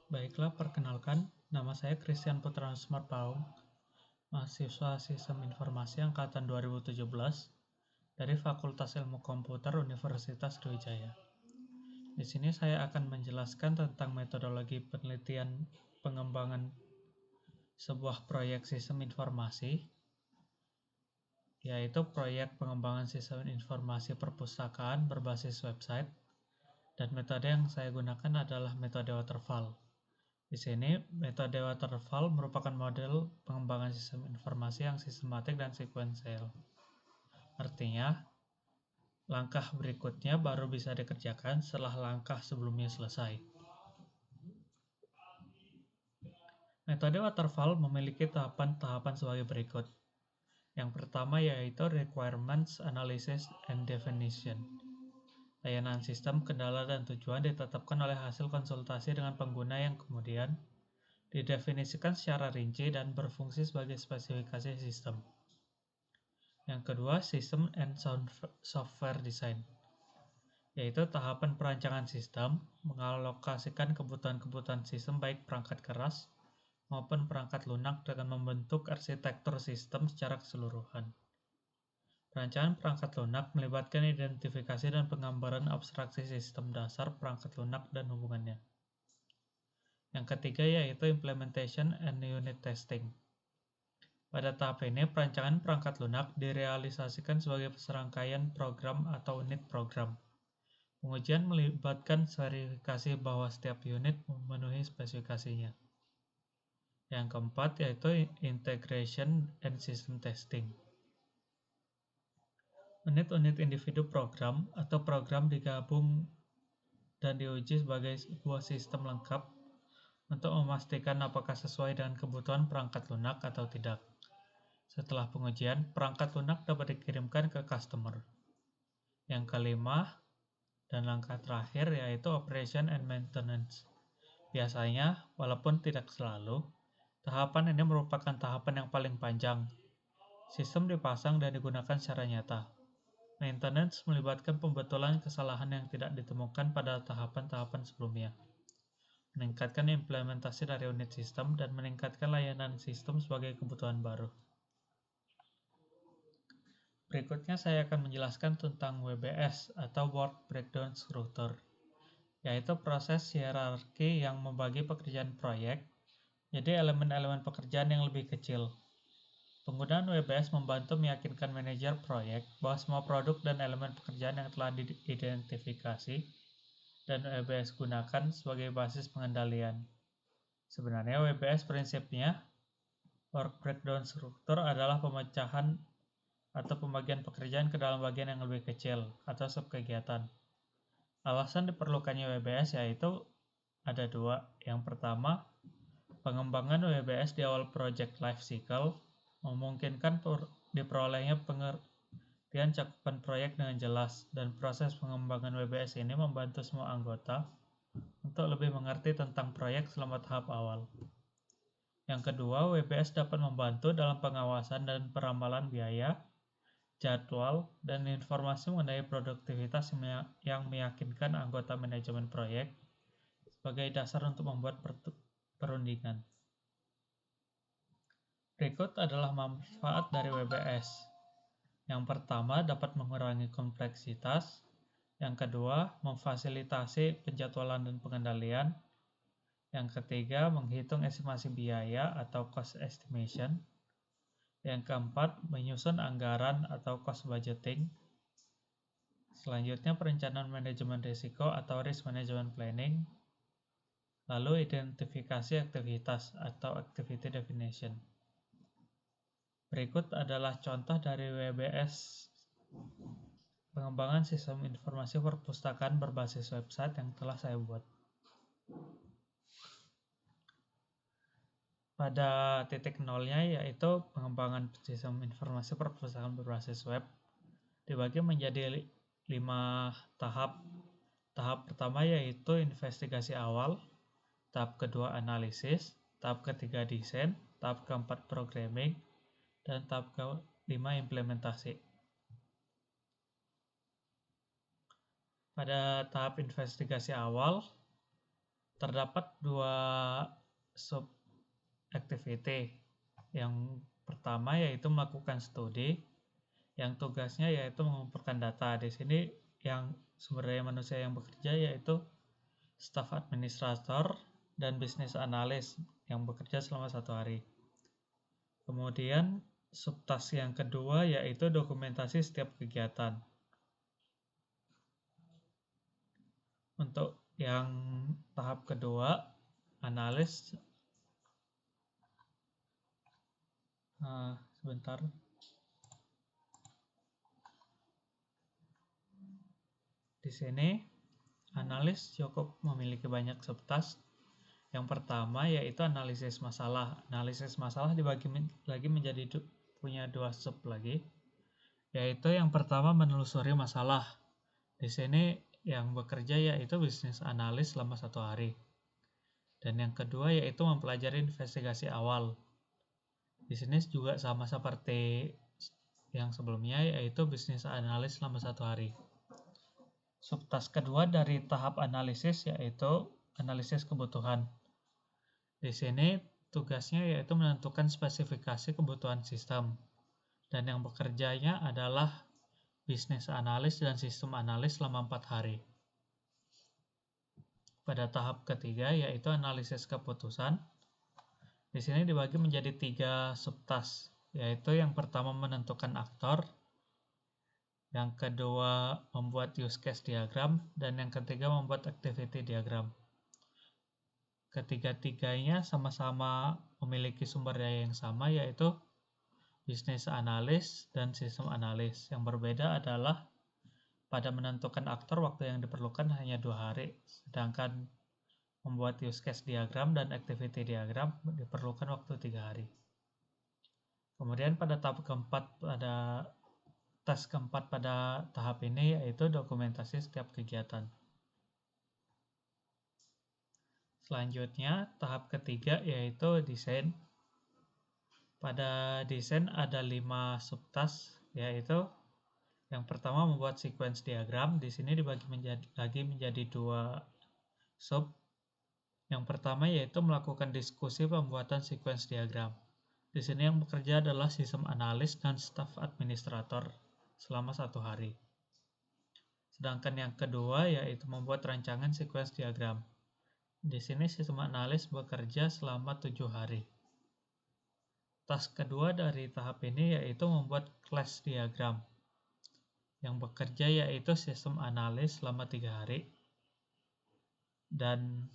Baiklah, perkenalkan, nama saya Christian Putra Smartpaung, mahasiswa Sistem Informasi Angkatan 2017 dari Fakultas Ilmu Komputer Universitas Sriwijaya. Di sini saya akan menjelaskan tentang metodologi penelitian pengembangan sebuah proyek sistem informasi, yaitu proyek pengembangan sistem informasi perpustakaan berbasis website, dan metode yang saya gunakan adalah metode waterfall. Di sini, metode waterfall merupakan model pengembangan sistem informasi yang sistematik dan sekuensial. Artinya, langkah berikutnya baru bisa dikerjakan setelah langkah sebelumnya selesai. Metode waterfall memiliki tahapan-tahapan sebagai berikut. Yang pertama yaitu Requirements Analysis and Definition. Layanan sistem, kendala, dan tujuan ditetapkan oleh hasil konsultasi dengan pengguna yang kemudian didefinisikan secara rinci dan berfungsi sebagai spesifikasi sistem. Yang kedua, System and Software Design, yaitu tahapan perancangan sistem, mengalokasikan kebutuhan-kebutuhan sistem baik perangkat keras maupun perangkat lunak dengan membentuk arsitektur sistem secara keseluruhan. Perancangan perangkat lunak melibatkan identifikasi dan penggambaran abstraksi sistem dasar perangkat lunak dan hubungannya. Yang ketiga yaitu Implementation and Unit Testing. Pada tahap ini, perancangan perangkat lunak direalisasikan sebagai serangkaian program atau unit program. Pengujian melibatkan verifikasi bahwa setiap unit memenuhi spesifikasinya. Yang keempat yaitu Integration and System Testing. Unit-unit individu program atau program digabung dan diuji sebagai sebuah sistem lengkap untuk memastikan apakah sesuai dengan kebutuhan perangkat lunak atau tidak. Setelah pengujian, perangkat lunak dapat dikirimkan ke customer. Yang kelima dan langkah terakhir yaitu Operation and Maintenance. Biasanya, walaupun tidak selalu, tahapan ini merupakan tahapan yang paling panjang. Sistem dipasang dan digunakan secara nyata. Maintenance melibatkan pembetulan kesalahan yang tidak ditemukan pada tahapan-tahapan sebelumnya, meningkatkan implementasi dari unit sistem, dan meningkatkan layanan sistem sebagai kebutuhan baru. Berikutnya saya akan menjelaskan tentang WBS atau Work Breakdown Structure, yaitu proses hierarki yang membagi pekerjaan proyek jadi elemen-elemen pekerjaan yang lebih kecil. Penggunaan WBS membantu meyakinkan manajer proyek bahwa semua produk dan elemen pekerjaan yang telah diidentifikasi dan WBS gunakan sebagai basis pengendalian. Sebenarnya WBS prinsipnya, Work Breakdown Structure adalah pemecahan atau pembagian pekerjaan ke dalam bagian yang lebih kecil atau subkegiatan. Alasan diperlukannya WBS yaitu ada dua. Yang pertama, pengembangan WBS di awal project life cycle memungkinkan diperolehnya pengertian cakupan proyek dengan jelas, dan proses pengembangan WBS ini membantu semua anggota untuk lebih mengerti tentang proyek selama tahap awal. Yang kedua, WBS dapat membantu dalam pengawasan dan peramalan biaya, jadwal, dan informasi mengenai produktivitas yang meyakinkan anggota manajemen proyek sebagai dasar untuk membuat perundingan. Berikut adalah manfaat dari WBS. Yang pertama, dapat mengurangi kompleksitas. Yang kedua, memfasilitasi penjadwalan dan pengendalian. Yang ketiga, menghitung estimasi biaya atau cost estimation. Yang keempat, menyusun anggaran atau cost budgeting. Selanjutnya, perencanaan manajemen risiko atau risk management planning. Lalu, identifikasi aktivitas atau activity definition. Berikut adalah contoh dari WBS pengembangan sistem informasi perpustakaan berbasis website yang telah saya buat. Pada titik nolnya yaitu pengembangan sistem informasi perpustakaan berbasis web dibagi menjadi 5 tahap. Tahap pertama yaitu investigasi awal, tahap kedua analisis, tahap ketiga desain, tahap keempat programming, dan tahap kelima implementasi. Pada tahap investigasi awal, Terdapat dua sub activity. Yang pertama yaitu melakukan studi, yang tugasnya yaitu mengumpulkan data. Di sini yang sumber daya manusia yang bekerja yaitu staf administrator dan bisnis analis yang bekerja selama 1 hari. Kemudian subtask yang kedua yaitu dokumentasi setiap kegiatan. Untuk yang tahap kedua, analis, sebentar. Di sini analis cukup memiliki banyak subtask. Yang pertama yaitu analisis masalah. Analisis masalah dibagi lagi menjadi punya dua sub lagi. Yaitu yang pertama menelusuri masalah. Di sini yang bekerja yaitu bisnis analis selama 1 hari. Dan yang kedua yaitu mempelajari investigasi awal. Di sini juga sama seperti yang sebelumnya yaitu bisnis analis selama 1 hari. Subtask kedua dari tahap analisis yaitu analisis kebutuhan. Di sini tugasnya yaitu menentukan spesifikasi kebutuhan sistem. Dan yang bekerjanya adalah bisnis analis dan sistem analis selama 4 hari. Pada tahap ketiga yaitu analisis keputusan. Di sini dibagi menjadi 3 subtask, yaitu yang pertama menentukan aktor, yang kedua membuat use case diagram, dan yang ketiga membuat activity diagram. Ketiga-tiganya sama-sama memiliki sumber daya yang sama, yaitu bisnis analis dan sistem analis. Yang berbeda adalah pada menentukan aktor waktu yang diperlukan hanya 2 hari, sedangkan membuat use case diagram dan activity diagram diperlukan waktu 3 hari. Kemudian pada tahap keempat, tes keempat pada tahap ini yaitu dokumentasi setiap kegiatan. Selanjutnya tahap ketiga yaitu desain. Pada desain ada 5 subtask, yaitu yang pertama membuat sequence diagram. Di sini dibagi menjadi 2 sub. Yang pertama yaitu melakukan diskusi pembuatan sequence diagram. Di sini yang bekerja adalah sistem analis dan staf administrator selama 1 hari. Sedangkan yang kedua yaitu membuat rancangan sequence diagram. Di sini sistem analis bekerja selama 7 hari. Task kedua dari tahap ini yaitu membuat class diagram. Yang bekerja yaitu sistem analis selama 3 hari. Dan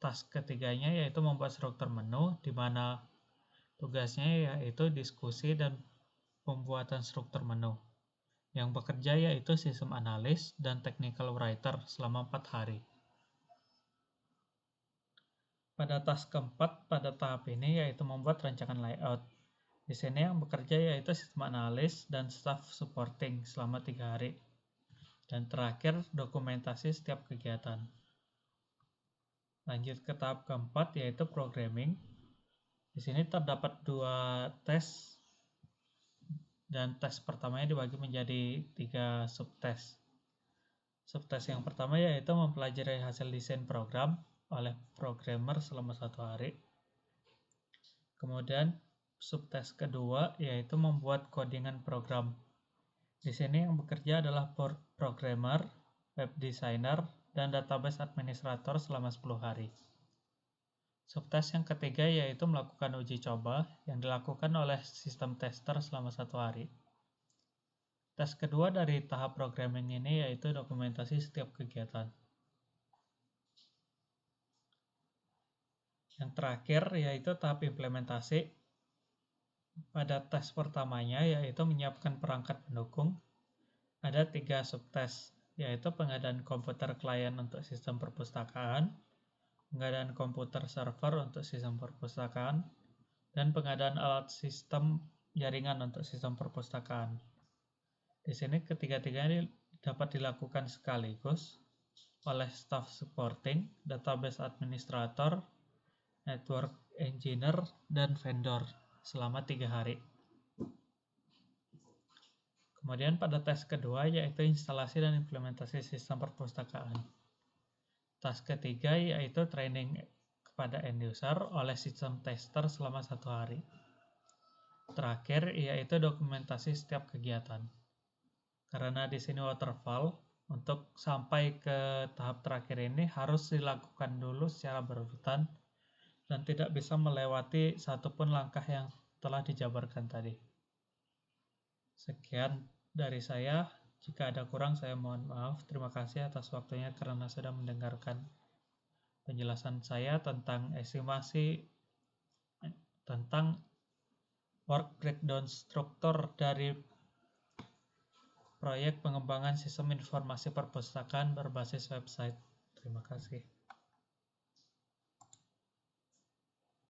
task ketiganya yaitu membuat struktur menu, di mana tugasnya yaitu diskusi dan pembuatan struktur menu. Yang bekerja yaitu sistem analis dan technical writer selama 4 hari. Pada task keempat pada tahap ini yaitu membuat rancangan layout. Di sini yang bekerja yaitu sistem analis dan staff supporting selama 3 hari. Dan terakhir dokumentasi setiap kegiatan. Lanjut ke tahap keempat yaitu programming. Di sini terdapat 2 tes dan tes pertamanya dibagi menjadi 3 subtes. Subtes yang pertama yaitu mempelajari hasil desain program oleh programmer selama 1 hari. Kemudian subtes kedua yaitu membuat codingan program. Di sini yang bekerja adalah programmer, web designer, dan database administrator selama 10 hari. Subtes yang ketiga yaitu melakukan uji coba yang dilakukan oleh sistem tester selama 1 hari. Tes kedua dari tahap programming ini yaitu dokumentasi setiap kegiatan. Yang terakhir yaitu tahap implementasi. Pada tes pertamanya yaitu menyiapkan perangkat pendukung. Ada 3 subtes, yaitu pengadaan komputer klien untuk sistem perpustakaan, pengadaan komputer server untuk sistem perpustakaan, dan pengadaan alat sistem jaringan untuk sistem perpustakaan. Di sini ketiga-tiganya dapat dilakukan sekaligus oleh staff supporting, database administrator, network engineer, dan vendor selama 3 hari. Kemudian pada tes kedua yaitu instalasi dan implementasi sistem perpustakaan. Task ketiga yaitu training kepada end user oleh sistem tester selama 1 hari. Terakhir yaitu dokumentasi setiap kegiatan. Karena di sini waterfall, untuk sampai ke tahap terakhir ini harus dilakukan dulu secara berurutan dan tidak bisa melewati satupun langkah yang telah dijabarkan tadi. Sekian dari saya. Jika ada kurang, saya mohon maaf. Terima kasih atas waktunya karena sudah mendengarkan penjelasan saya tentang estimasi tentang work breakdown struktur dari proyek pengembangan sistem informasi perpustakaan berbasis website. Terima kasih.